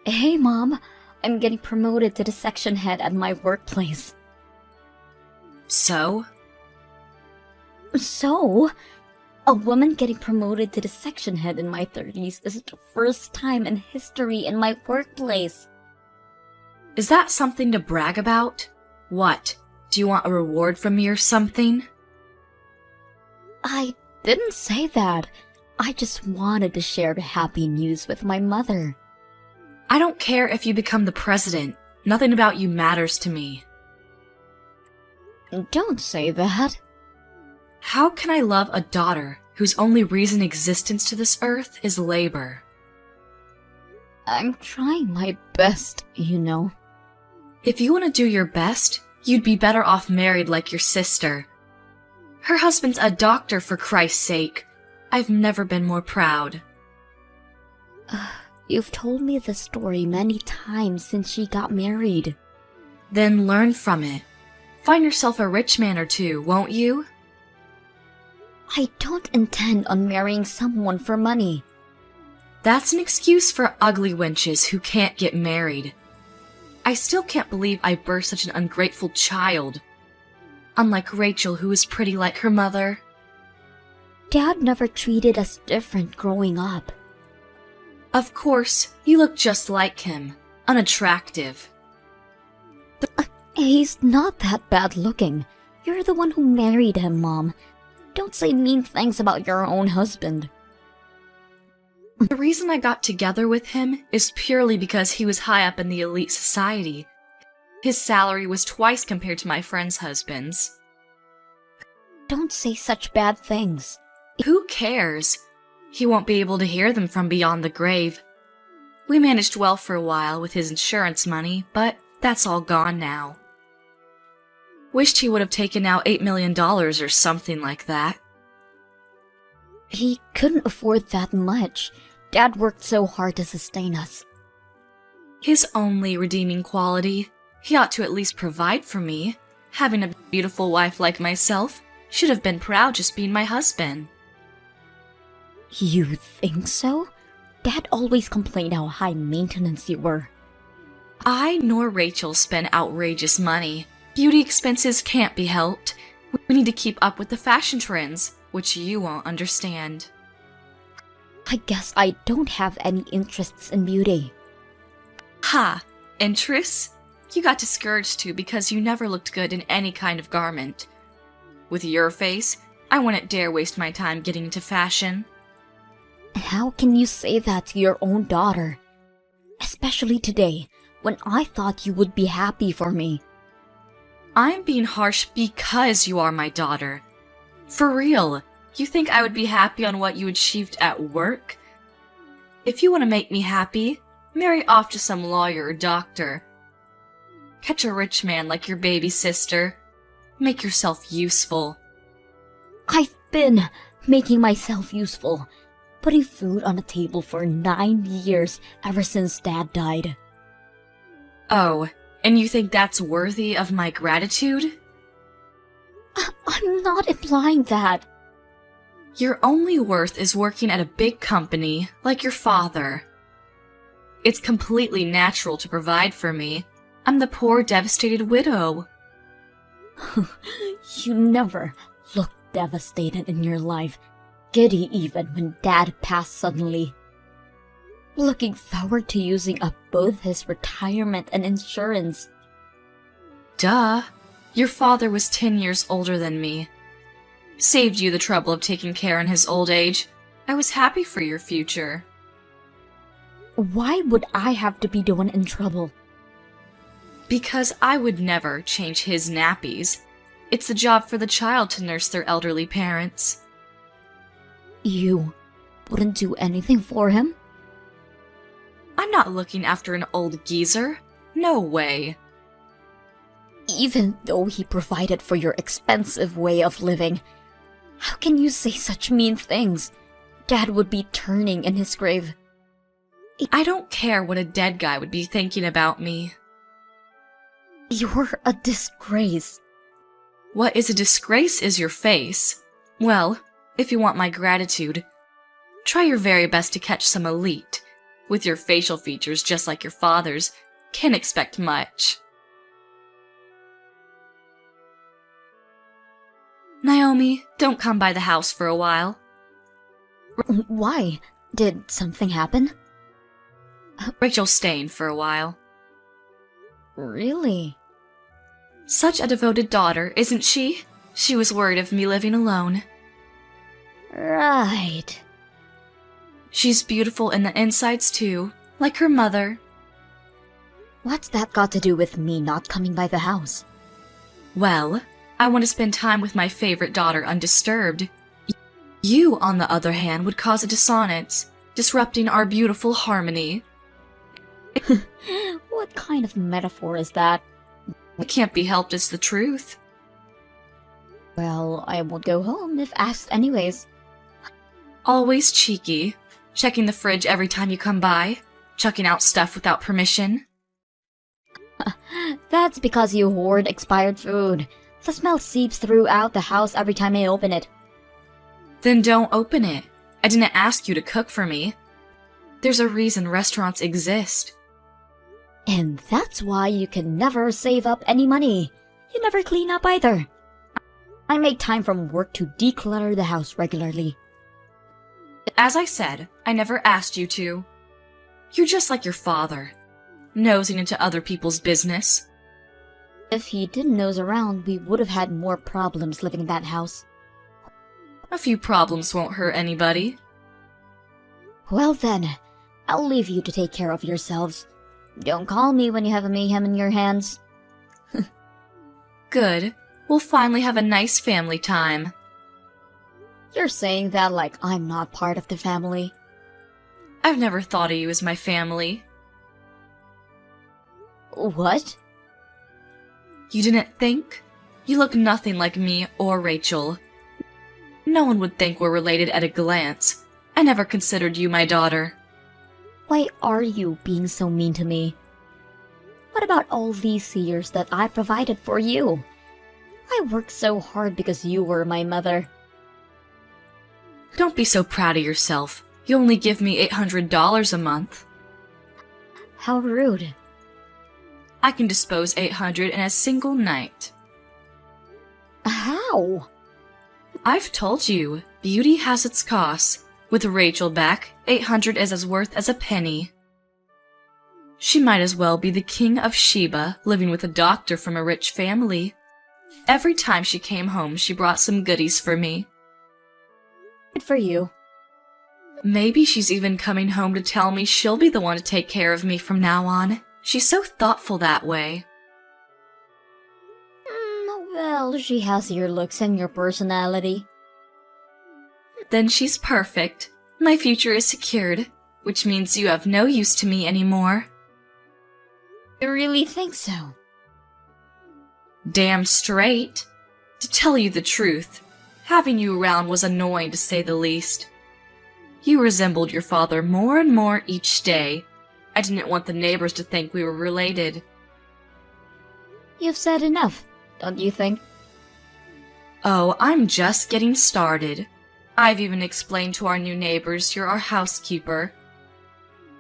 Hey, Mom. I'm getting promoted to the section head at my workplace. So? So, a woman getting promoted to the section head in my 30s is the first time in history in my workplace. Is that something to brag about? What? Do you want a reward from me or something? I didn't say that. I just wanted to share the happy news with my mother. I don't care if you become the president. Nothing about you matters to me. Don't say that. How can I love a daughter whose only reason existence to this earth is labor? I'm trying my best, you know. If you want to do your best, you'd be better off married like your sister. Her husband's a doctor, for Christ's sake. I've never been more proud. You've told me this story many times since she got married. Then learn from it. Find yourself a rich man or two, won't you? I don't intend on marrying someone for money. That's an excuse for ugly wenches who can't get married. I still can't believe I birthed such an ungrateful child. Unlike Rachel, who is pretty like her mother. Dad never treated us different growing up. Of course, you look just like him. Unattractive. He's not that bad looking. You're the one who married him, Mom. Don't say mean things about your own husband. The reason I got together with him is purely because he was high up in the elite society. His salary was twice compared to my friends' husbands. Don't say such bad things. Who cares? He won't be able to hear them from beyond the grave. We managed well for a while with his insurance money, but that's all gone now. Wished he would have taken out $8 million or something like that. He couldn't afford that much. Dad worked so hard to sustain us. His only redeeming quality, he ought to at least provide for me. Having a beautiful wife like myself, should have been proud just being my husband. You think so? Dad always complained how high maintenance you were. I nor Rachel spend outrageous money. Beauty expenses can't be helped. We need to keep up with the fashion trends, which you won't understand. I guess I don't have any interests in beauty. Ha! Interests? You got discouraged too because you never looked good in any kind of garment. With your face, I wouldn't dare waste my time getting into fashion. How can you say that to your own daughter? Especially today, when I thought you would be happy for me. I'm being harsh because you are my daughter. For real, you think I would be happy on what you achieved at work? If you want to make me happy, marry off to some lawyer or doctor. Catch a rich man like your baby sister. Make yourself useful. I've been making myself useful, putting food on the table for 9 years ever since Dad died. Oh, and you think that's worthy of my gratitude? I'm not implying that. Your only worth is working at a big company like your father. It's completely natural to provide for me. I'm the poor, devastated widow. You never looked devastated in your life, giddy even when Dad passed suddenly. Looking forward to using up both his retirement and insurance. Duh. Your father was 10 years older than me. Saved you the trouble of taking care in his old age. I was happy for your future. Why would I have to be the one in trouble? Because I would never change his nappies. It's the job for the child to nurse their elderly parents. You wouldn't do anything for him? I'm not looking after an old geezer. No way. Even though he provided for your expensive way of living, how can you say such mean things? Dad would be turning in his grave. I don't care what a dead guy would be thinking about me. You're a disgrace. What is a disgrace is your face. Well, if you want my gratitude, try your very best to catch some elite. With your facial features just like your father's, can't expect much. Naomi, don't come by the house for a while. Why? Did something happen? Rachel's staying for a while. Really? Such a devoted daughter, isn't she? She was worried of me living alone. Right. She's beautiful in the insides too, like her mother. What's that got to do with me not coming by the house? Well, I want to spend time with my favorite daughter undisturbed. You, on the other hand, would cause a dissonance, disrupting our beautiful harmony. What kind of metaphor is that? It can't be helped, it's the truth. Well, I won't go home if asked anyways. Always cheeky, checking the fridge every time you come by, chucking out stuff without permission. That's because you hoard expired food. The smell seeps throughout the house every time I open it. Then don't open it. I didn't ask you to cook for me. There's a reason restaurants exist. And that's why you can never save up any money. You never clean up either. I make time from work to declutter the house regularly. As I said, I never asked you to. You're just like your father, nosing into other people's business. If he didn't nose around, we would have had more problems living in that house. A few problems won't hurt anybody. Well then, I'll leave you to take care of yourselves. Don't call me when you have a mayhem in your hands. Good. We'll finally have a nice family time. You're saying that like I'm not part of the family. I've never thought of you as my family. What? You didn't think? You look nothing like me or Rachel. No one would think we're related at a glance. I never considered you my daughter. Why are you being so mean to me? What about all these years that I provided for you? I worked so hard because you were my mother. Don't be so proud of yourself. You only give me $800 a month. How rude. I can dispose $800 in a single night. How? I've told you, beauty has its costs. With Rachel back, $800 is as worth as a penny. She might as well be the king of Sheba, living with a doctor from a rich family. Every time she came home, she brought some goodies for me. Good for you. Maybe she's even coming home to tell me she'll be the one to take care of me from now on. She's so thoughtful that way. Well, she has your looks and your personality. Then she's perfect. My future is secured, which means you have no use to me anymore. You really think so? Damn straight. To tell you the truth, having you around was annoying to say the least. You resembled your father more and more each day. I didn't want the neighbors to think we were related. You've said enough, don't you think? Oh, I'm just getting started. I've even explained to our new neighbors you're our housekeeper.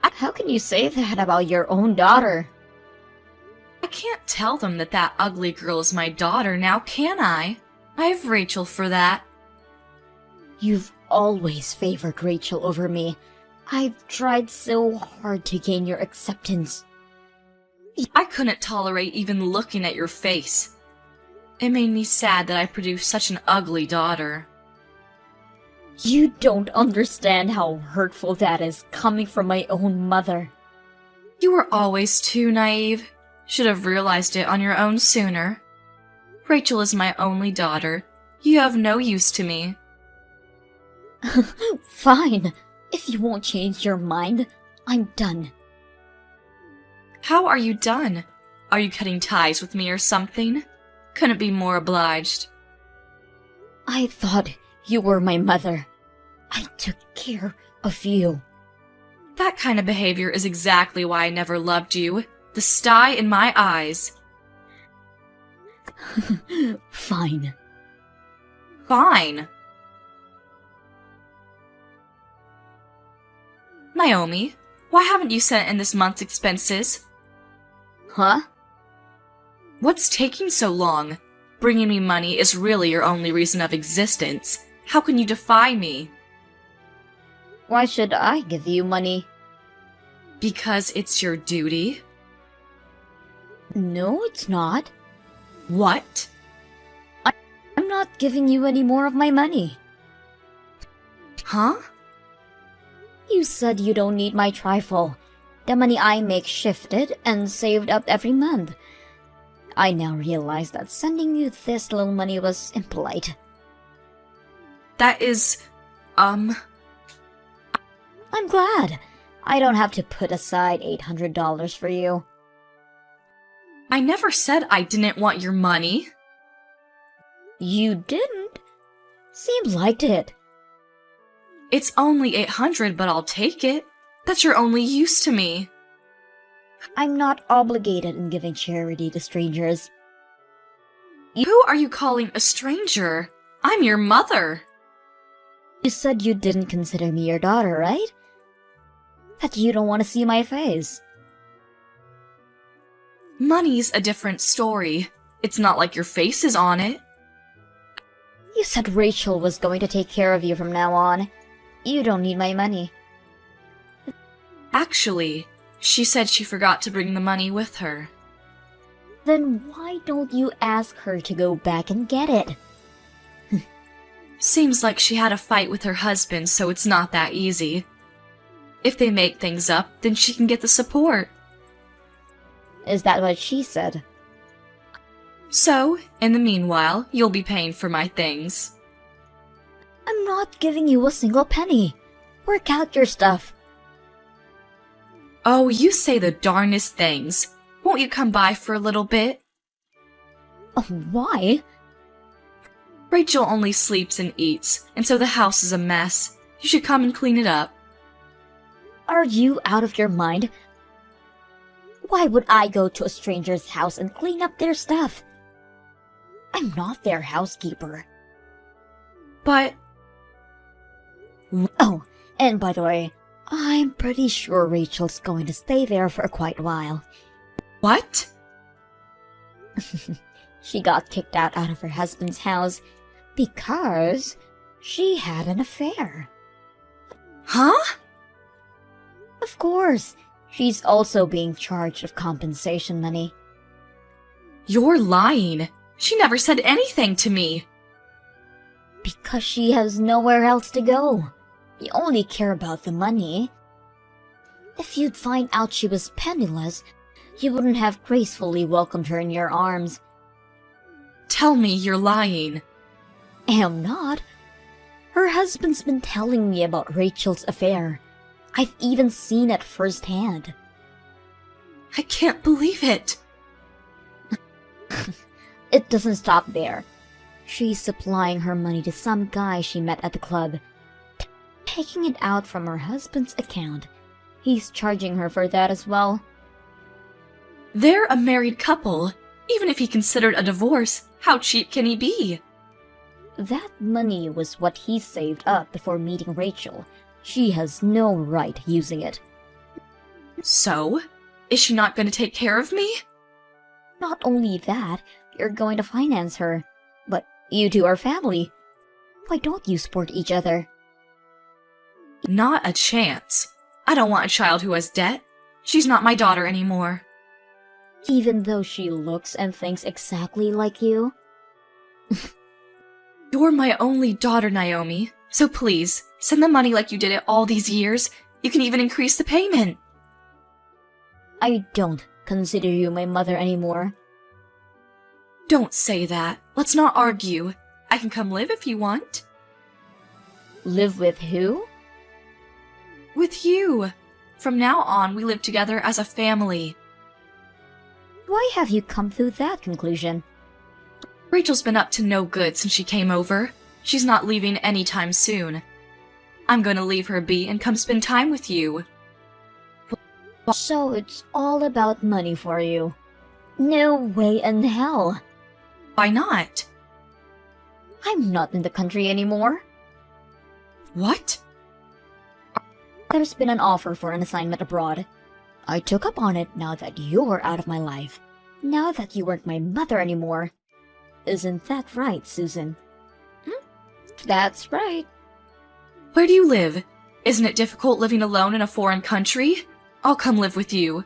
How can you say that about your own daughter? I can't tell them that that ugly girl is my daughter now, can I? I have Rachel for that. You've always favored Rachel over me. I've tried so hard to gain your acceptance. I couldn't tolerate even looking at your face. It made me sad that I produced such an ugly daughter. You don't understand how hurtful that is coming from my own mother. You were always too naive. Should have realized it on your own sooner. Rachel is my only daughter. You have no use to me. Fine. If you won't change your mind, I'm done. How are you done? Are you cutting ties with me or something? Couldn't be more obliged. I thought you were my mother. I took care of you. That kind of behavior is exactly why I never loved you. The sty in my eyes. Fine. Fine. Naomi, Why haven't you sent in this month's expenses? Huh? What's taking so long? Bringing me money is really your only reason of existence. How can you defy me? Why should I give you money? Because it's your duty? No, it's not. What? I'm not giving you any more of my money. Huh? You said you don't need my trifle. The money I make shifted and saved up every month. I now realize that sending you this little money was impolite. That is, I'm glad. I don't have to put aside $800 for you. I never said I didn't want your money. You didn't? Seems like it. It's only $800, but I'll take it. That's your only use to me. I'm not obligated in giving charity to strangers. Who are you calling a stranger? I'm your mother. You said you didn't consider me your daughter, right? That you don't want to see my face. Money's a different story. It's not like your face is on it. You said Rachel was going to take care of you from now on. You don't need my money. Actually, she said she forgot to bring the money with her. Then why don't you ask her to go back and get it? Seems like she had a fight with her husband, so it's not that easy. If they make things up, then she can get the support. Is that what she said? So, in the meanwhile, you'll be paying for my things. I'm not giving you a single penny. Work out your stuff. Oh, you say the darnest things. Won't you come by for a little bit? Oh, why? Rachel only sleeps and eats, and so the house is a mess. You should come and clean it up. Are you out of your mind? Why would I go to a stranger's house and clean up their stuff? I'm not their housekeeper. But... Oh, and by the way, I'm pretty sure Rachel's going to stay there for quite a while. What? She got kicked out of her husband's house because she had an affair. Huh? Of course, she's also being charged of compensation money. You're lying. She never said anything to me. Because she has nowhere else to go. You only care about the money. If you'd find out she was penniless, you wouldn't have gracefully welcomed her in your arms. Tell me you're lying. Am not. Her husband's been telling me about Rachel's affair. I've even seen it firsthand. I can't believe it. It doesn't stop there. She's supplying her money to some guy she met at the club, taking it out from her husband's account. He's charging her for that as well. They're a married couple. Even if he considered a divorce, how cheap can he be? That money was what he saved up before meeting Rachel. She has no right using it. So? Is she not going to take care of me? Not only that, you're going to finance her. But you two are family. Why don't you support each other? Not a chance. I don't want a child who has debt. She's not my daughter anymore. Even though she looks and thinks exactly like you? You're my only daughter, Naomi. So please, send the money like you did it all these years. You can even increase the payment. I don't consider you my mother anymore. Don't say that. Let's not argue. I can come live if you want. Live with who? With you. From now on, we live together as a family. Why have you come to that conclusion? Rachel's been up to no good since she came over. She's not leaving anytime soon. I'm going to leave her be and come spend time with you. So it's all about money for you. No way in hell. Why not? I'm not in the country anymore. What? There's been an offer for an assignment abroad. I took up on it now that you're out of my life. Now that you weren't my mother anymore. Isn't that right, Susan? That's right. Where do you live? Isn't it difficult living alone in a foreign country? I'll come live with you.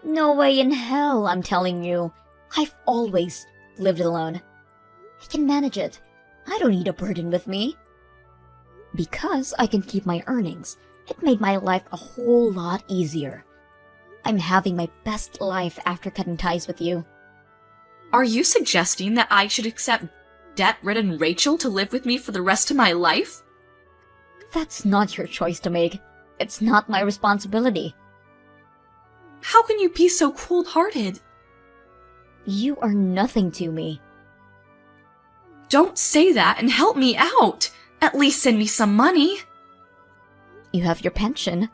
No way in hell, I'm telling you. I've always lived alone. I can manage it. I don't need a burden with me. Because I can keep my earnings, it made my life a whole lot easier. I'm having my best life after cutting ties with you. Are you suggesting that I should accept debt-ridden Rachel to live with me for the rest of my life? That's not your choice to make. It's not my responsibility. How can you be so cold-hearted? You are nothing to me. Don't say that and help me out! At least send me some money! You have your pension.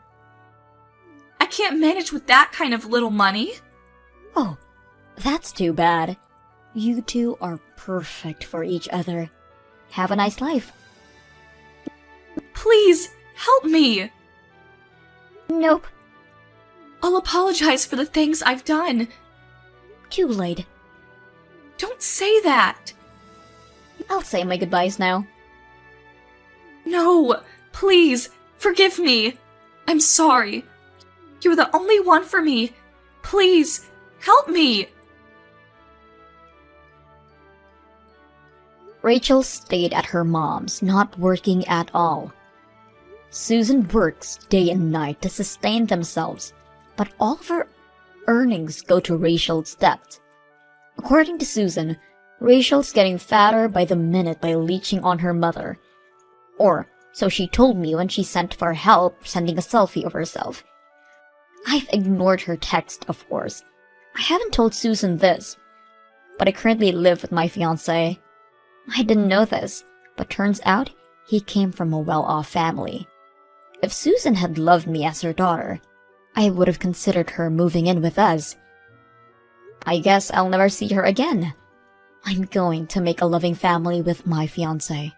I can't manage with that kind of little money. Oh, that's too bad. You two are perfect for each other. Have a nice life. Please, help me! Nope. I'll apologize for the things I've done. Too late. Don't say that! I'll say my goodbyes now. No, please, forgive me. I'm sorry. You're the only one for me. Please, help me. Rachel stayed at her mom's, not working at all. Susan works day and night to sustain themselves, but all of her earnings go to Rachel's debt. According to Susan, Rachel's getting fatter by the minute by leeching on her mother. Or, so she told me when she sent for help sending a selfie of herself. I've ignored her text, of course. I haven't told Susan this, but I currently live with my fiancé. I didn't know this, but turns out he came from a well-off family. If Susan had loved me as her daughter, I would have considered her moving in with us. I guess I'll never see her again. I'm going to make a loving family with my fiancé.